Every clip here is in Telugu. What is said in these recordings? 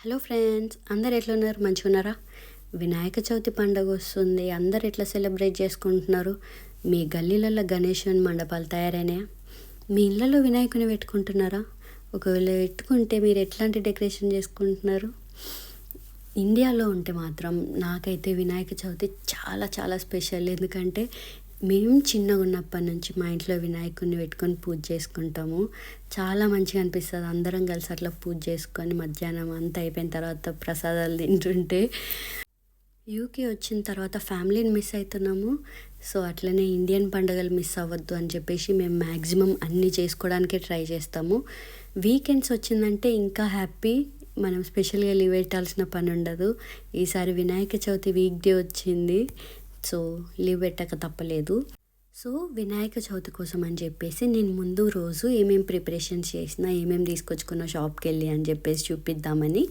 హలో ఫ్రెండ్స్, అందరు ఎట్లున్నారు? మంచిగా ఉన్నారా? వినాయక చవితి పండుగ వస్తుంది. అందరు ఎట్లా సెలబ్రేట్ చేసుకుంటున్నారు? మీ గల్లీలలో గణేశుని మండపాలు తయారైనాయా? మీ ఇళ్ళలో వినాయకుని పెట్టుకుంటున్నారా? ఒకవేళ పెట్టుకుంటే మీరు ఎట్లాంటి డెకరేషన్ చేసుకుంటున్నారు? ఇండియాలో ఉంటే మాత్రం నాకైతే వినాయక చవితి చాలా చాలా స్పెషల్. ఎందుకంటే మేము చిన్నగా ఉన్నప్పటి నుంచి మా ఇంట్లో వినాయకుడిని పెట్టుకొని పూజ చేసుకుంటాము. చాలా మంచిగా అనిపిస్తుంది అందరం కలిసి అట్లా పూజ చేసుకొని మధ్యాహ్నం అంతా అయిపోయిన తర్వాత ప్రసాదాలు తింటుంటే. యూకే వచ్చిన తర్వాత ఫ్యామిలీని మిస్ అవుతున్నాము. సో అట్లనే ఇండియన్ పండుగలు మిస్ అవ్వద్దు అని చెప్పేసి మేము మ్యాక్సిమం అన్నీ చేసుకోవడానికే ట్రై చేస్తాము. వీకెండ్స్ వచ్చిందంటే ఇంకా హ్యాపీ. మనం స్పెషల్గా లీవ్ పెట్టాల్సిన పని ఉండదు. ఈసారి వినాయక చవితి వీక్ డే వచ్చింది. సో లీవ్ పెట్టక తప్పలేదు. సో వినాయక చవితి కోసం అని చెప్పేసి నేను ముందు రోజు ఏమేమి ప్రిపరేషన్స్ చేసిన, ఏమేమి తీసుకొచ్చుకున్న షాప్కి వెళ్ళి అని చెప్పేసి చూపిద్దామని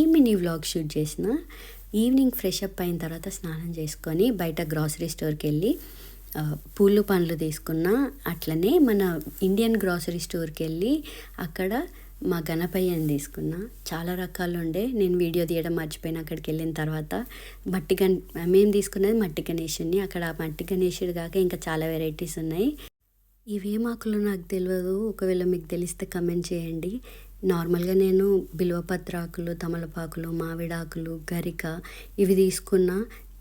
ఈ మినీ వ్లాగ్ షూట్ చేసిన. ఈవినింగ్ ఫ్రెష్ అప్ అయిన తర్వాత స్నానం చేసుకొని బయట గ్రాసరీ స్టోర్కి వెళ్ళి పూలు పండ్లు తీసుకున్న. అట్లనే మన ఇండియన్ గ్రాసరీ స్టోర్కి వెళ్ళి అక్కడ మా గణపయ్యని తీసుకున్నా. చాలా రకాలు ఉండే, నేను వీడియో తీయడం మర్చిపోయిన. అక్కడికి వెళ్ళిన తర్వాత మేము తీసుకున్నది మట్టి గణేషుని. అక్కడ మట్టి గణేషుడు కాక ఇంకా చాలా వెరైటీస్ ఉన్నాయి. ఇవేమాకులు నాకు తెలియదు, ఒకవేళ మీకు తెలిస్తే కమెంట్ చేయండి. నార్మల్గా నేను బిల్వపత్రాకులు, తమలపాకులు, మామిడాకులు, గరిక ఇవి తీసుకున్నా.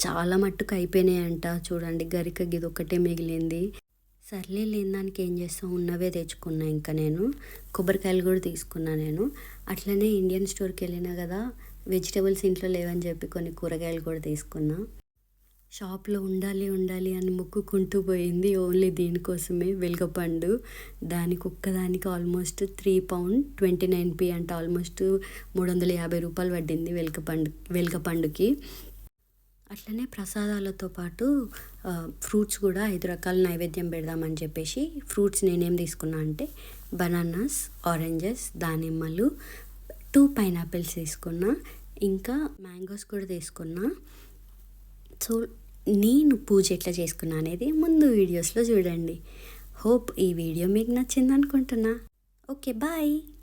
చాలా మట్టుకు అయిపోయినాయంట. చూడండి, గరిక ఇది ఒకటే మిగిలింది. సర్లే, లేని దానికి ఏం చేస్తాం, ఉన్నవే తెచ్చుకున్నా. ఇంకా నేను కొబ్బరికాయలు కూడా తీసుకున్నా. నేను అట్లనే ఇండియన్ స్టోర్కి వెళ్ళినా కదా, వెజిటేబుల్స్ ఇంట్లో లేవని చెప్పి కొన్ని కూరగాయలు కూడా తీసుకున్నా. షాప్లో ఉండాలి ఉండాలి అని మొక్కుకుంటూ పోయింది ఓన్లీ దీనికోసమే. వెలగపండు, దానికి ఒక్కదానికి ఆల్మోస్ట్ £3.29 అంటే ఆల్మోస్ట్ 350 రూపాయలు పడింది వెలగపండుకి. అట్లనే ప్రసాదాలతో పాటు ఫ్రూట్స్ కూడా 5 రకాల నైవేద్యం పెడదామని చెప్పేసి ఫ్రూట్స్ నేనేం తీసుకున్నా అంటే బనానాస్, ఆరెంజెస్, దానిమ్మలు, 2 పైనాపిల్స్ తీసుకున్నా. ఇంకా మ్యాంగోస్ కూడా తీసుకున్నా. సో నేను పూజ ఎట్లా చేసుకున్నా అనేది ముందు వీడియోస్లో చూడండి. హోప్ ఈ వీడియో మీకు నచ్చింది అనుకుంటున్నా. Okay, bye.